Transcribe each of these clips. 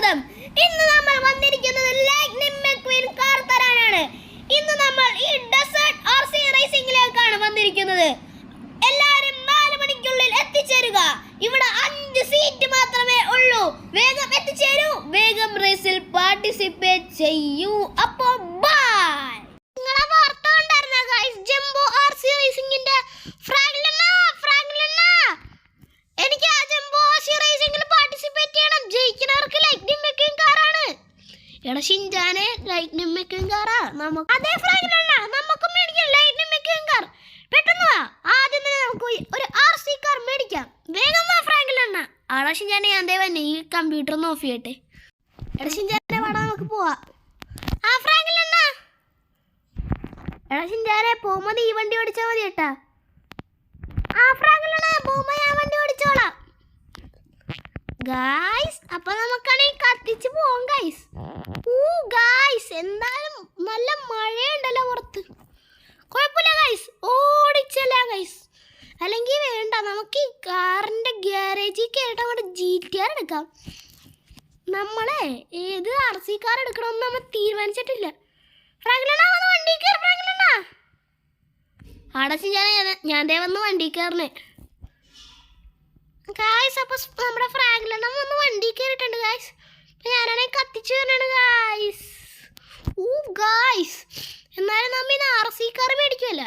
സ്വാഗതം. ഇന്ന് നമ്മൾ വന്നിരിക്കുന്നത് ലൈറ്റ്നിംഗ് മെക്വീൻ കാർ തരാനാണ്. ഇന്ന് നമ്മൾ ഈ ഡെസേർട്ട് ആർസി റേസിംഗിലേക്കാണ് വന്നിരിക്കുന്നത്. എല്ലാവരും 4 മണിക്കുള്ളിൽ എത്തിച്ചേരുക. ഇവിടെ 5 സീറ്റ് മാത്രമേ ഉള്ളൂ. വേഗം എത്തിച്ചേരൂ, വേഗം റേസിൽ പാർട്ടിസിപ്പേറ്റ് ചെയ്യൂ. അപ്പോൾ ബൈ. നിങ്ങളെ വാർത്ത കണ്ടായിരുന്നോ ഗയ്സ്? ജംബോ ആർസി റേസിംഗിന്റെ എനിക്ക് ആ ജംബോ ആർസി റേസിംഗിൽ പാർട്ടിസിപ്പേറ്റ് ചെയ്യണം. ജയിക്കുന്നവർക്ക് ലൈറ്റ്നിംഗ് മെക്വീൻ കാറാണ്. എടാ ഷിൻജാനെ, ലൈറ്റ്നിംഗ് മെക്വീൻ കാറാ നമുക്ക്. അതേ ഫ്രാങ്കിലണ്ണ, നമുക്കും മേടിക്കാം ലൈറ്റ്നിംഗ് മെക്വീൻ കാർ. പെട്ടെന്ന് വാ, ആദ്യം തന്നെ നമുക്ക് ഒരു ആർസി കാർ മേടിക്കാം. വേഗം വാ ഫ്രാങ്കിലണ്ണ. ആടാ ഷിൻജാനെ, ഞാൻ തന്നെ ഈ കമ്പ്യൂട്ടർ ഒന്ന് ഓഫ് ചെയ്യട്ടെ. എടാ ഷിൻജാനെ വാടാ, നമുക്ക് പോവാ. ആ ഫ്രാങ്കിലണ്ണ, എടാ ഷിൻജാനെ പോകുമ്പോ നീ വണ്ടി ഓടിച്ചാൽ മതി കേട്ടാ. ആ ഫ്രാങ്കിലണ്ണ, പോകുമ്പോ ഞാൻ വണ്ടി ഓടിച്ചോളാം. ഗായ്സ്, അപ്പൊ നമുക്കാണെങ്കിൽ കത്തിച്ച് പോവാം ഗായ്സ്. ഗായ്സ്, എന്തായാലും നല്ല മഴയുണ്ടല്ലോ പുറത്ത്. കുഴപ്പമില്ല ഗായ്സ്, ഓടിച്ചല്ല ഗായ്സ്. അല്ലെങ്കിൽ വേണ്ട, നമുക്ക് ഈ കാറിന്റെ ഗ്യാരേജിൽ കയറിയിട്ട് അങ്ങോട്ട് GTR എടുക്കാം. നമ്മളെ ഏത് RC കാർ എടുക്കണമെന്ന് നമ്മൾ തീരുമാനിച്ചിട്ടില്ല. ഫ്രാങ്കിലണ്ണ വന്ന് വണ്ടി കയറി. ഫ്രാങ്കിലണ്ണ അടച്ച് ഞാൻ വന്ന് വണ്ടി കയറണേ ഗായ്സ്. അപ്പൊ നമ്മുടെ ഫ്രാങ്കിലണ്ണ വന്ന് വണ്ടി കയറിയിട്ടുണ്ട് ഗായ്സ്. അപ്പൊ ഞാനാണെങ്കിൽ കത്തിച്ചു തന്നെയാണ് ഗായ്സ്. ഗായ്സ്, എന്നാലും നമ്മ ഇന്ന് RC കാർ മേടിക്കുമല്ല.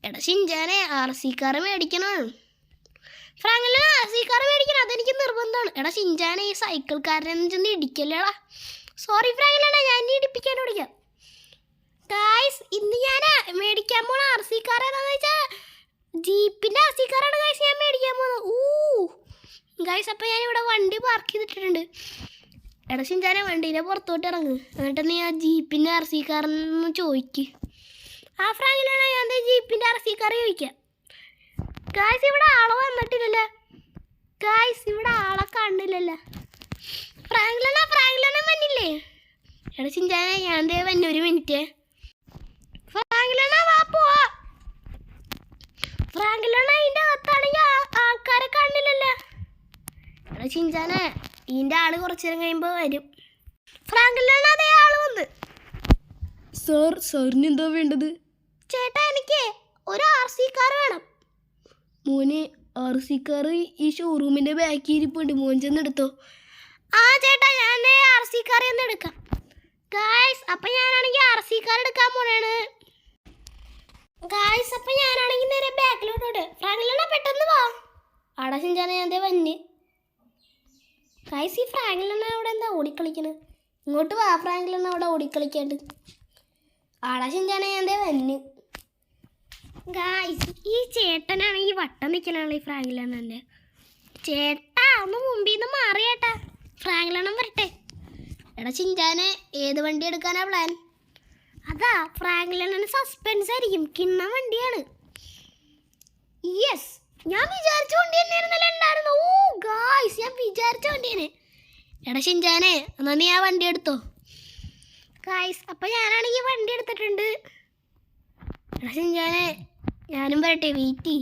എടാ ഷിൻജാനെ, RC കാർ മേടിക്കണം. ഫ്രാങ്കിലണ്ണ RC കാർ മേടിക്കണം, അതെനിക്ക് നിർബന്ധമാണ്. എടാ ഷിൻജാനെ, ഈ സൈക്കിൾക്കാരനെ ചെന്ന് ഇടിക്കല്ലേടാ. സോറി ഫ്രാങ്കിലണ്ണ, ഞാൻ ഇടിപ്പിക്കാൻ ഓടിക്കാം. ഗായ്സ്, ഇന്ന് ഞാൻ മേടിക്കാൻ പോണ RC കാർ ഏതാണെന്ന് വെച്ചാൽ ജീപ്പിന്റെ RC കാറാണ് ഗായ്സ് ഞാൻ മേടിക്കാൻ പോകുന്നത്. ഗായ്സ്, അപ്പോൾ ഞാനിവിടെ വണ്ടി പാർക്ക് ചെയ്തിട്ടുണ്ട്. എടാ ഷിൻജാനെ, വണ്ടീൻ്റെ പുറത്തോട്ട് ഇറങ്ങ്, എന്നിട്ട് നീ ആ ജീപ്പിൻ്റെ RC കാറെന്ന് ചോദിക്ക്. ആ ഫ്രാങ്കിലാണ് ഞാൻ ജീപ്പിൻ്റെ RC കാർ ചോദിക്കാം. ഗായ്സ്, ഇവിടെ ആളെ വന്നിട്ടില്ലല്ലോ. ഗായ്സ്, ഇവിടെ ആളെ കണ്ടില്ലല്ലോ. ഫ്രാങ്കിലാണ് വന്നില്ലേ? എടാ ഷിൻജാനെ, ഞാൻ വന്നു. ഒരു മിനിറ്റ്. ഫ്രാങ്കിലണ്ണ വാ പോവാ. ഫ്രാങ്കിലണ്ണ ഇതിൻ്റെ അകത്താണെങ്കിൽ ആൾക്കാരെ കാണില്ലല്ലോ. എടാ ഷിൻജാനെ, ഇതിൻ്റെ ആള് കുറച്ചു നേരം കഴിയുമ്പോൾ വരും. ഫ്രാങ്കിലണ്ണ, അതേ ആള് വന്ന്. സാറിന് എന്താ വേണ്ടത്? ചേട്ടാ, എനിക്ക് ഒരു RC കാർ വേണം. മോനെ, RC കാർ ഈ ഷോറൂമിൻ്റെ ബാക്കിൽ ഇരിപ്പുണ്ട്, മോൻ ചെന്ന് എടുത്തോ. ആ ചേട്ടാ, ഞാൻ RC കാർ ഒന്ന് എടുക്കാം. ഗായ്സ്, അപ്പം ഞാനാണെങ്കിൽ RC കാർ എടുക്കാൻ പോണാണ്. ഗായ്സ്, അപ്പം ഞാനാണെങ്കിൽ നേരെ ബാക്കിലോട്ടോട്ട്. ഫ്രാങ്കിലണ്ണ പെട്ടെന്ന് വാ. ആടാ ഷിൻജാനെ, ഞാൻ വന്ന്. ഗായ്സ്, ഈ ഫ്രാങ്കിലണ്ണ അവിടെ എന്താ ഓടിക്കളിക്കണത്? ഇങ്ങോട്ട് വാ ഫ്രാങ്കിലണ്ണ, അവിടെ ഓടിക്കളിക്കാണ്ട്. ആടാ ഷിൻജാനെ, ഞാൻ വന്ന്. ഗായ്സ്, ഈ ചേട്ടനാണ് ഈ വട്ടം നിൽക്കണാണ് ഈ ഫ്രാങ്കിലണ്ണൻ്റെ. ചേട്ടാ, ഒന്ന് മുമ്പിൽ നിന്ന് മാറിയേട്ടാ. ഫ്രാങ്കിലണ്ണൻ വരട്ടെ. എടാ ഷിൻജാനെ, ഏത് വണ്ടി എടുക്കാനാ പ്ലാൻ? അതാ ഫ്രാങ്കിലണ്ണന് സസ്പെൻസ് ആയിരിക്കും, കിണ്ണ വണ്ടിയാണ്. യെസ്, ഞാൻ വിചാരിച്ച വണ്ടി തന്നെയായിരുന്നല്ലോ ഉണ്ടായിരുന്നു. ഗായ്സ്, ഞാൻ വിചാരിച്ച വണ്ടിയാണ്. എടാ ഷിൻജാനെ, എന്നാ നീ ആ വണ്ടി എടുത്തോ. ഗായ്സ്, അപ്പം ഞാനാണെങ്കിൽ വണ്ടി എടുത്തിട്ടുണ്ട്. എടാ ഷിൻജാനെ, ഞാനും വരട്ടെ, വെയിറ്റ്.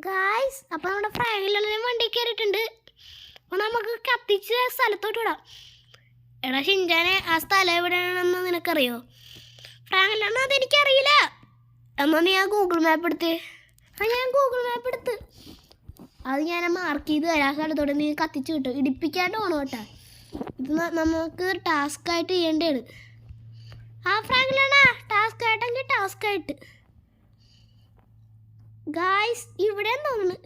ഗായ്സ്, അപ്പം നമ്മുടെ ഫ്രാങ്കിലണ്ണനും വണ്ടി കയറിയിട്ടുണ്ട്. അപ്പോൾ നമുക്ക് കത്തിച്ച് സ്ഥലത്തോട്ട് വിടാം. എടാ ഷിൻജാനെ, ആ സ്ഥലം എവിടെയാണെന്ന് നിനക്കറിയോ? ഫ്രാങ്കിലണ്ണ, അതെനിക്കറിയില്ല. എന്നാൽ നീ ആ ഗൂഗിൾ മാപ്പ് എടുത്ത്. ഞാൻ ഗൂഗിൾ മാപ്പ് എടുത്ത് അത് ഞാൻ മാർക്ക് ചെയ്ത് തരാം. സ്ഥലത്തോടെ നീ കത്തിച്ച് കിട്ടും. ഇടിപ്പിക്കാണ്ട് പോകണം കേട്ടോ. ഇത് നമുക്ക് ടാസ്ക്കായിട്ട് ചെയ്യേണ്ടതാണ്. ആ ഫ്രാങ്കിലണ്ണ, ടാസ്ക് ആയിട്ടെങ്കിൽ ടാസ്ക് ആയിട്ട്. ഗായ്സ്, ഇവിടെ തോന്നുന്നു.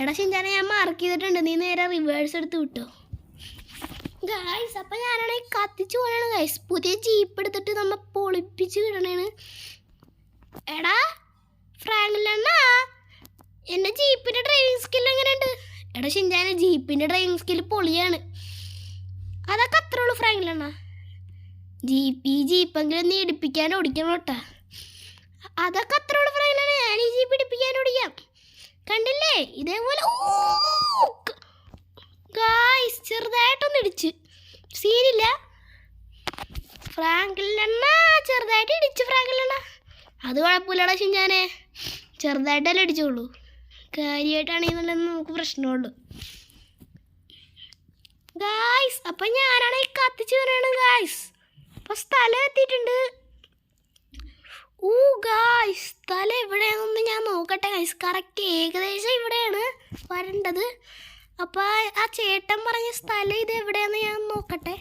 എടാ ഷിൻജാനെ, ഞാൻ മാർക്ക് ചെയ്തിട്ടുണ്ട്. നീ നേരെ റിവേഴ്സ് എടുത്ത് വിട്ടോ. ഗായ്സ്, അപ്പം ഞാനാണെങ്കിൽ കത്തിച്ച് പോയാണ് ഗായ്സ്. പുതിയ ജീപ്പ് എടുത്തിട്ട് നമ്മൾ പൊളിപ്പിച്ച് വിടണേണ്. എടാ ഫ്രാങ്കിലണ്ണ, എൻ്റെ ജീപ്പിൻ്റെ ഡ്രൈവിംഗ് സ്കിൽ എങ്ങനെയുണ്ട്? എടാ ഷിൻജാനെ, ജീപ്പിൻ്റെ ഡ്രൈവിംഗ് സ്കിൽ പൊളിയാണ്. അതൊക്കെ അത്രേ ഉള്ളൂ ഫ്രാങ്കിലണ്ണ. ഈ ജീപ്പെങ്കിലും നീ ഇടിപ്പിക്കാൻ ഓടിക്കണം കേട്ടാ. അതൊക്കെ അത്രേ ഉള്ളൂ ഫ്രാങ്കിലണ്ണ. ഞാൻ ഈ ജീപ്പ് ഇടിപ്പിക്കാൻ ഓടിക്കാം. കണ്ടില്ലേ, ഇതേപോലെ. ഗായ്സ്, ചെറുതായിട്ടൊന്ന് ഇടിച്ച്, സീനില്ല. ഫ്രാങ്കിലണ്ണ ചെറുതായിട്ട് ഇടിച്ചു. ഫ്രാങ്കിലണ്ണ, അത് കുഴപ്പമില്ലടാ ഷിൻജാനെ, ചെറുതായിട്ടല്ലേ ഇടിച്ചോളൂ. കാര്യമായിട്ടാണെന്നുള്ളത് നമുക്ക് പ്രശ്നമുള്ളൂ ഗായ്സ്. അപ്പം ഞാനാണ് ഈ കത്തിച്ച് കയറാണ് ഗായ്സ്. അപ്പം സ്ഥലം എത്തിയിട്ടുണ്ട്. ഗായ്സ് സ്ഥലം എവിടെയാണെന്ന് ഞാൻ നോക്കട്ടെ ഗായ്സ്. കറക്റ്റ് ഏകദേശം ഇവിടെയാണ് വരേണ്ടത്. അപ്പം ആ ചേട്ടൻ പറഞ്ഞ സ്ഥലം ഇത് എവിടെയാണെന്ന് ഞാൻ നോക്കട്ടെ.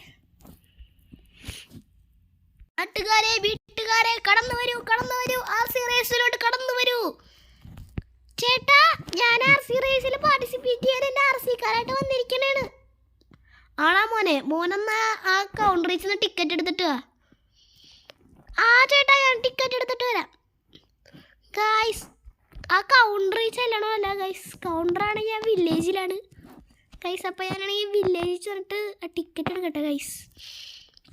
നാട്ടുകാരെ വീട്ടുകാരെ കടന്നു വരൂ RC റേസിലോട്ട് കടന്നു വരൂ. ചേട്ടാ ഞാൻ RC റേസിൽ പാർട്ടിസിപ്പേറ്റ് ചെയ്യാൻ എൻ്റെ RC-കാരായിട്ട് വന്നിരിക്കണേണ്. ആണാ മോനെന്നാ ആ കൗണ്ടറിൽ നിന്ന് ടിക്കറ്റ് എടുത്തിട്ട് വാ. ആ ചേട്ടാ ഞാൻ ടിക്കറ്റ് എടുത്തിട്ട് വരാം ഗായ്സ്. ആ കൗണ്ടറിൽ ചെല്ലണമല്ല ഗൈസ്, കൗണ്ടറാണ് ഞാൻ വില്ലേജിലാണ് ഗൈസ്. അപ്പോൾ ഞാനാണെങ്കിൽ വില്ലേജിൽ ചെന്നിട്ട് ആ ടിക്കറ്റ് എടുക്കട്ടെ ഗൈസ്.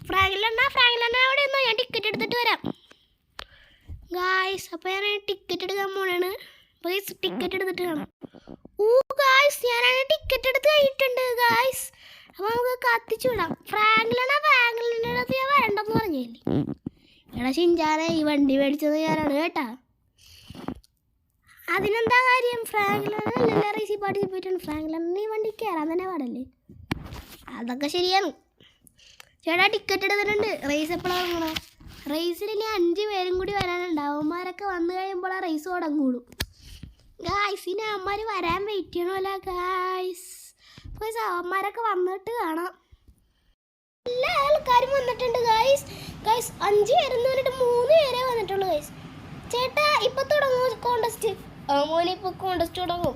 ഫ്രാങ്കിലണ്ണ അവിടെ നിന്നോ, ഞാൻ ടിക്കറ്റ് എടുത്തിട്ട് വരാം ഗായ്സ്. അപ്പോൾ ഞാൻ ടിക്കറ്റ് എടുക്കാൻ പോണാണ്. അപ്പോൾ ഗൈസ് ടിക്കറ്റ് എടുത്തിട്ട് കാണാം. ഗായ്സ് ഞാനാണ് ടിക്കറ്റ് എടുത്ത് കഴിഞ്ഞിട്ടുണ്ട് ഗായ്സ്. അപ്പോൾ നമുക്ക് കത്തിച്ചു വിടാം. ഫ്രാങ്കിലിൻ്റെ അടുത്ത് ഞാൻ വരണ്ടെന്ന് പറഞ്ഞില്ലേ. എടാ ഷിൻചാനെ ഈ വണ്ടി മേടിച്ചത് ഞാനാണ് കേട്ടാ. അതിനെന്താ കാര്യം, ഫ്രാങ്കിലല്ല റേസിൽ പാർട്ടിസിപ്പേറ്റ് ആണ്. ഫ്രാങ്കിലണ്ണ ഈ വണ്ടി കയറാൻ തന്നെ പാടല്ലേ. അതൊക്കെ ശരിയാണ് ചേട്ടാ. ടിക്കറ്റ് എടുത്തിട്ടുണ്ട്. റേസ് എപ്പോഴാണ് തുടങ്ങണോ? റേസിൽ ഇനി 5 പേരും കൂടി വരാനുണ്ട്. അവന്മാരൊക്കെ വന്നു കഴിയുമ്പോൾ ആ റേസ് തുടങ്ങുള്ളൂ ഗായ്സ്. ഇനി അവന്മാർ വരാൻ വെയിറ്റ് ചെയ്യണമല്ലോ ഗായ്സ്. അവന്മാരൊക്കെ വന്നിട്ട് കാണാം. എല്ലാ ആൾക്കാരും വന്നിട്ടുണ്ട് ഗായ്സ്. 5 പേരെന്ന് പറഞ്ഞിട്ട് 3 പേരെ വന്നിട്ടുള്ളൂ ഗായ്സ്. ചേട്ടാ ഇപ്പൊ തുടങ്ങും കോണ്ടസ്റ്റ്. മോനെ ഇപ്പൊ കോണ്ടസ്റ്റ് തുടങ്ങും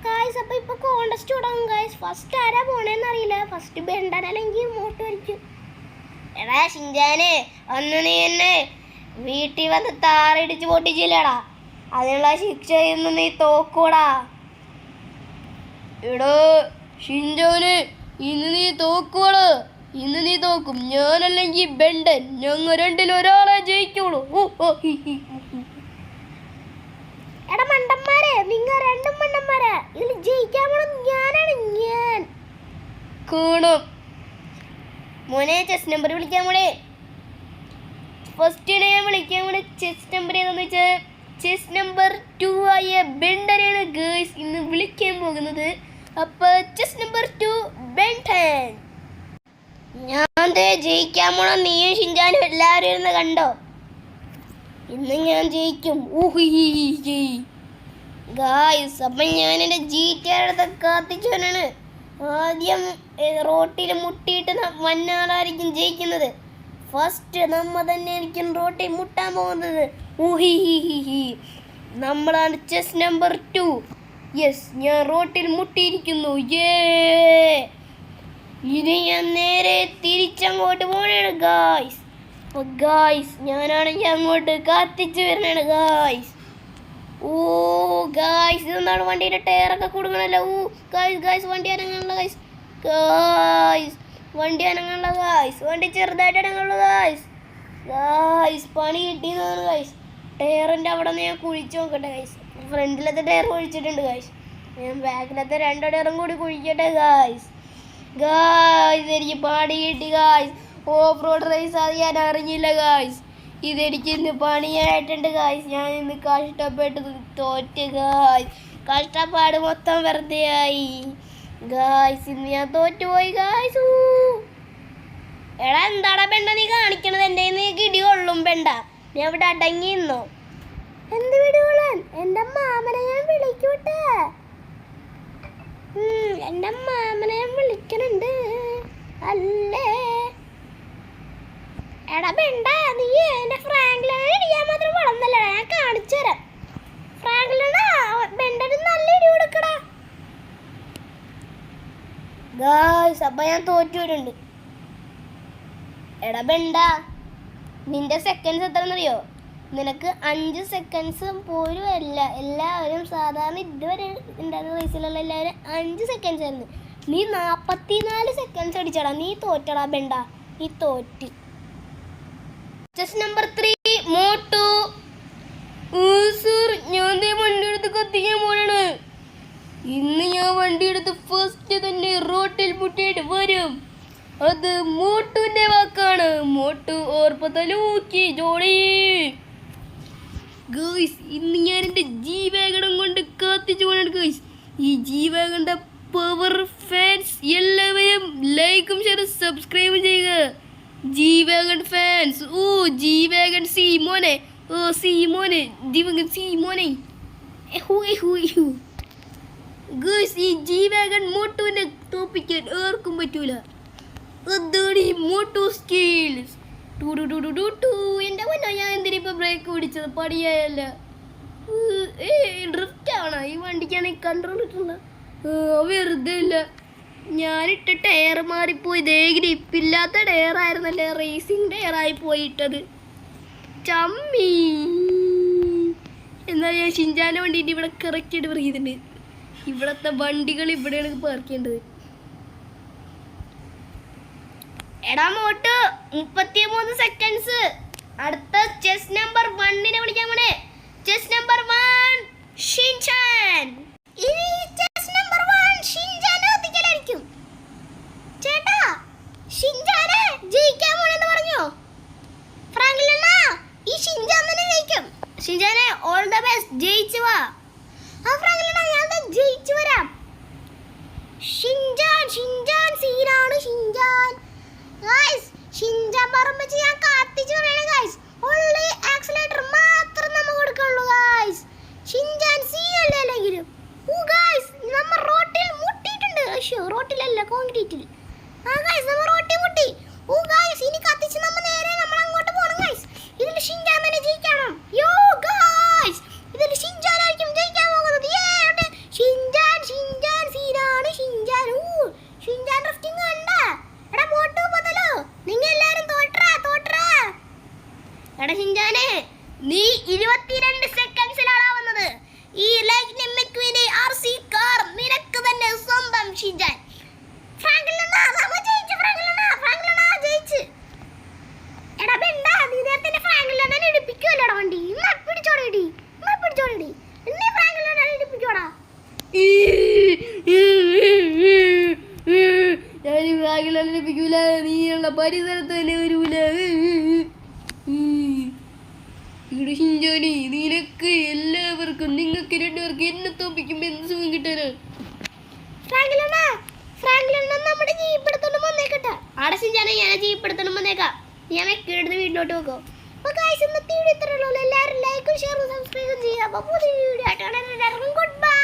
ഗായ്സ്. അപ്പൊ ഇപ്പൊ കോണ്ടസ്റ്റ് തുടങ്ങും ഗായ്സ്. ഫസ്റ്റ് ആരാ പോണേന്ന് അറിയില്ല. ഫസ്റ്റ് ബെണ്ടൻ അല്ലെങ്കിൽ മോട്ട് വരയ്ക്കും. എടാ ഷിൻചാനെ അന്ന് നീ എന്നെ വീട്ടിൽ വന്ന് താറിടിച്ച് പൊട്ടിച്ചില്ലടാ, അതിനുള്ള ശിക്ഷ ഇന്ന് നീ തോക്കൂടാ. എടോ ഷിൻചാനെ ഇന്ന് നീ തോക്കോളൂ, ഇന്ന് നീ തോക്കും. ഞാനല്ലെങ്കിൽ ബെണ്ടൻ, ഞങ്ങൾ രണ്ടിലൊരാളെ ജയിക്കുള്ളൂ. എടാ മണ്ടന്മാരെ, നിങ്ങൾ 2 മണ്ടന്മാരാ. ഇതിൽ ജയിക്കാൻ പോണത് ഞാനാണ്. ഞാൻ കാണും മോനെ. ചെസ് നമ്പർ വിളിക്കാൻ മോനെ. ഫസ്റ്റിനെ ഞാൻ വിളിക്കാൻ മോനെ. ചെസ് നമ്പർ ഏതാന്ന് വെച്ചാൽ ചെസ് നമ്പർ 2 ആയ ബെണ്ടനാണ് ഗേൾസ് ഇന്ന് വിളിക്കാൻ പോകുന്നത്. അപ്പൊ ചെസ് നമ്പർ 2 ബെണ്ടൻ. ഞാൻ ജയിക്കാൻ പോണം. നീയും ഷിൻചാനും എല്ലാവരും ഇരുന്ന് കണ്ടോ. ഇന്ന് ഞാൻ ജയിക്കും ഗായ്സ്. അപ്പം ഞാൻ എൻ്റെ GTA അടുത്ത് കാത്തിച്ചവനാണ്. ആദ്യം റോട്ടിൽ മുട്ടിയിട്ട് വന്നാളായിരിക്കും ജയിക്കുന്നത്. ഫസ്റ്റ് നമ്മ തന്നെ ആയിരിക്കും റോട്ടിൽ മുട്ടാൻ പോകുന്നത്. നമ്മളാണ് ചെസ് നമ്പർ 2. യെസ്, ഞാൻ റോട്ടിൽ മുട്ടിയിരിക്കുന്നു. ഇനി ഞാൻ നേരെ തിരിച്ചങ്ങോട്ട് പോകണാണ് ഗായ്സ്. അപ്പോൾ ഗായ്സ് ഞാനാണെങ്കിൽ അങ്ങോട്ട് കത്തിച്ച് വരണാണ് ഗായ്സ്. ഗായ്സ് ഇതെന്താണ് വണ്ടിയുടെ ടയറൊക്കെ കൊടുക്കണല്ലോ. ഗായ്സ് വണ്ടി അനങ്ങാനുള്ള ഗായ്സ് വണ്ടി അനങ്ങാനുള്ള ഗായ്സ്. വണ്ടി ചെറുതായിട്ട് അനങ്ങുള്ളൂ ഗായ്സ്. പണി കിട്ടിയെന്നാണ് ഗായ്സ്. ടയറിൻ്റെ അവിടെ നിന്ന് ഞാൻ കുഴിച്ച് നോക്കട്ടെ ഗായ്സ്. ഫ്രണ്ടിലത്തെ ടയർ കുഴിച്ചിട്ടുണ്ട് ഗായ്സ്. ഞാൻ ബാക്കിലത്തെ 2 ടയറും കൂടി കുഴിക്കട്ടെ ഗായ്സ്. എനിക്ക് പണി കിട്ടി ഗായ്സ്. ഓഫ് റോഡ് റേസ് അത് ഞാൻ അറിഞ്ഞില്ല ഗായ്സ്. ഇതെനിക്ക് ഇന്ന് പണിയായിട്ടുണ്ട് ഗായ്സ്. ഞാൻ ഇന്ന് കഷ്ടപ്പെട്ട് തോറ്റ് ഗായ്സ്. കഷ്ടപ്പാട് മൊത്തം വെറുതെ ആയി ഗായ്സ്. ഇന്ന് ഞാൻ തോറ്റുപോയി ഗായ്സ്. എടാ എന്താടാ ബെണ്ട നീ കാണിക്കണത്? എൻ്റെ നീക്ക് ഇടി കൊള്ളും ബെണ്ട. നീ അവിടെ അടങ്ങിന്നോ. എന്ത് വിടുകൊള്ളാൻ? എൻ്റെ മാമനെ ഞാൻ വിളിക്കൂട്ടെ. എൻ്റെ മാമനെ ഞാൻ വിളിക്കണുണ്ട് അല്ലേ. എടാ ബെണ്ട നീ എൻ്റെ ഫ്രാങ്ക്ലിനെ ഇടിയാൻ മാത്രം വളർന്നല്ലേ. ഞാൻ കാണിച്ചു തരാം. ഫ്രാങ്ക്ലിനാ ബെണ്ടന് നല്ല ഇടി കൊടുക്കടാ ഗായ്സ്. അപ്പം ഞാൻ തോറ്റുവരുന്നുണ്ട്. എടാ ബെണ്ട നിന്റെ സെക്കൻഡ്സ് എത്രയെന്നറിയോ? നിനക്ക് 5 സെക്കൻഡ്സ് പോലും അല്ല. എല്ലാവരും സാധാരണ ഇതുവരെ ഉണ്ടായിരുന്ന റേസിലുള്ള എല്ലാവരും 5 സെക്കൻഡ്സ് ആയിരുന്നു. നീ 44 സെക്കൻഡ്സ് അടിച്ചടാ. നീ തോറ്റടാ ബെണ്ട, നീ തോറ്റ്. Chess number 3 Motu. ഞാൻ വണ്ടി എടുത്ത് കത്തിക്കാൻ പോണാണ്. ഇന്ന് ഞാൻ വണ്ടി എടുത്ത് ഫസ്റ്റ് തന്നെ റോട്ടിൽ മുട്ടിയിട്ട് വരും. അത് മോട്ടുവിന്റെ വാക്കാണ്. മോട്ടു ഓർപ്പത്തലൂക്കി ജോളി ഗായ്സ്. ഇന്ന് ഞാൻ എൻ്റെ ജീവകടം കൊണ്ട് ഈ ജീവകണ്ട പവർ ഫാൻസ് എല്ലാവരും ലൈക്കും ഷെയറും സബ്സ്ക്രൈബും ചെയ്യുക. ജീവകൺ ഫാൻസ്. ഓ ജീവകൺ സീമോനെ. ഓ സീമോനെ ജീവകൺ സീമോനെ. ഗയ്സ് ഈ ജീവകൺ മോട്ടോനെ തോപ്പിക്കാൻ ആർക്കും പറ്റൂല. അതാണ് ഈ മോട്ടോ സ്കിൽസ്. എൻ്റെ പൊന്നോ ഞാൻ എന്തിനാ ബ്രേക്ക് പിടിച്ചത്? പടിയായല്ല. ഡ്രിഫ്റ്റ് ആവണോ ഈ വണ്ടിക്കാണെങ്കിൽ കൺട്രോൾ കിട്ടുന്ന വെറുതെ ഇല്ല. ഞാനിട്ട ടയർ മാറിപ്പോയി. ദേ ഗ്രിപ്പില്ലാത്ത ടയർ ആയിരുന്നല്ലേ, റേസിംഗ് ടയറായി പോയിട്ടത്. ചമ്മി. എന്നാൽ ഞാൻ ഷിൻചാൻ്റെ വണ്ടിയിട്ട് ഇവിടെ കറക്റ്റായിട്ട് പറയുന്നുണ്ട്. ഇവിടുത്തെ വണ്ടികൾ ഇവിടെയാണ് പാർക്ക് ചെയ്യേണ്ടത്. എടാ മോട്ട് 33 സെക്കൻഡ്സ്. അടുത്ത ചെസ് നമ്പർ 1 വിളിക്കാൻ പോണേ. Chess number 1 Shinchan. ഇനി ചെസ് നമ്പർ 1 ഷിൻചാനെ കത്തിക്കലായിരിക്കും. ചേട്ടാ ഷിൻചാനെ ജയിക്കാൻ പോണെന്ന് പറഞ്ഞോ? ഫ്രാങ്ക്ലിൻ ഈ ഷിൻചാൻ തന്നെ ജയിക്കും. ഷിൻചാനെ ഓൾ ദ ബെസ്റ്റ്. ജയിച്ചു വാ. ആ ഫ്രാങ്ക്ലിൻ ഞാൻ ജയിച്ചു വരാം. ഷിൻചാൻ ഷിൻചാൻ സീനാണ് ഷിൻചാൻ. ഗയ്സ് ഷിൻചാൻ പറമ്പിച്ച് ഞാൻ കത്തിച്ചു പറയണേ ഗയ്സ്. ഓൺലി ആക്സിലേറ്റർ മാത്രം നമ്മൾ കൊടുക്കുള്ളൂ ഗയ്സ്. ഷിൻചാൻ സീനല്ലേ അല്ലെങ്കിലും. ഓ ഗയ്സ് നമ്മൾ റോട്ടിൽ മുട്ടിയിട്ടുണ്ട്. അയ്യോ റോട്ടിലല്ല കോൺക്രീറ്റിൽ. ആ ഗയ്സ് നമ്മൾ റോട്ടിൽ മുട്ടി. ഓ ഗയ്സ് ഇനി കത്തിച്ച് നമ്മൾ നേരെ നമ്മൾ അങ്ങോട്ട് പോകണം ഗയ്സ്. ഇതിൽ ഷിൻചാൻ തന്നെ ജയിക്കണം. യോ ഗയ്സ് ഇതിൽ ഷിൻചാൻ ആയിരിക്കും ജയിക്കാൻ പോകുന്നത്. ഷിൻചാൻ ഷിൻചാൻ സീനാണ് ഷിൻചാൻ. ഓ ഷിൻചാൻ ഡ്രിഫ്റ്റിംഗ് കണ്ടാ? എടാ മോട്ടു പതലോ നിങ്ങൾ എല്ലാരും തോട്രാ. എടാ ഷിൻചാനെ നീ 22 സെക്കൻഡ്സിലാണ് വന്നത്. ഈ ലൈറ്റ്നിംഗ് മെക്വീനെ ആർസി കാർ നിനക്ക് തന്നെ സ്വന്തം ഷിൻചാൻ. ഫ്രാങ്ക്ലിൻ നമ്മൾ ജയിച്ചു. ഫ്രാങ്ക്ലിൻ ജയിച്ചു. എടാ ബെണ്ടാ നീ നേരത്തെ ഫ്രാങ്ക്ലിനെ ഇടിപ്പിക്കുമല്ലോടാ വണ്ടി. പിടിച്ചോടി എന്നെ ഫ്രാങ്ക്ലിനെ ഇടിപ്പിക്കോടാ. ഞാൻ ഫ്രാങ്ക്ലിനെ ഇടിപ്പിക്കൂല. നീയുള്ള പരിസരത്ത് തന്നെ വരൂല. ഇവിടെ ഷിൻചാനെ നിനക്ക് എല്ലാവർക്കും നിങ്ങൾക്ക് 2 പേർക്ക് എന്നെ തോപ്പിക്കുമ്പോ എന്ത് സുഖം കിട്ടാനാ? ഫ്രാങ്ക്ലിൻ നമ്മുടെ ജീപ്പെടുത്തോണ്ട് വന്നേക്കട്ടെ. ആടെ ഷിൻചാനെ ഞാൻ ജീപ്പെടുത്തോണ്ട് വന്നേക്കാം. ഞാൻ വെക്കെടുത്ത് വീട്ടിലോട്ട് വെക്കോ. അപ്പോൾ ഗയ്സ് ഇന്നത്തെ വീഡിയോ ഇത്രയേ ഉള്ളൂ. എല്ലാവരും ലൈക്കും ഷെയറും സബ്സ്ക്രൈബും ചെയ്യുക. അപ്പോൾ പുതിയ വീഡിയോ ആയിട്ടാണ് എല്ലാവർക്കും ഗുഡ് ബൈ.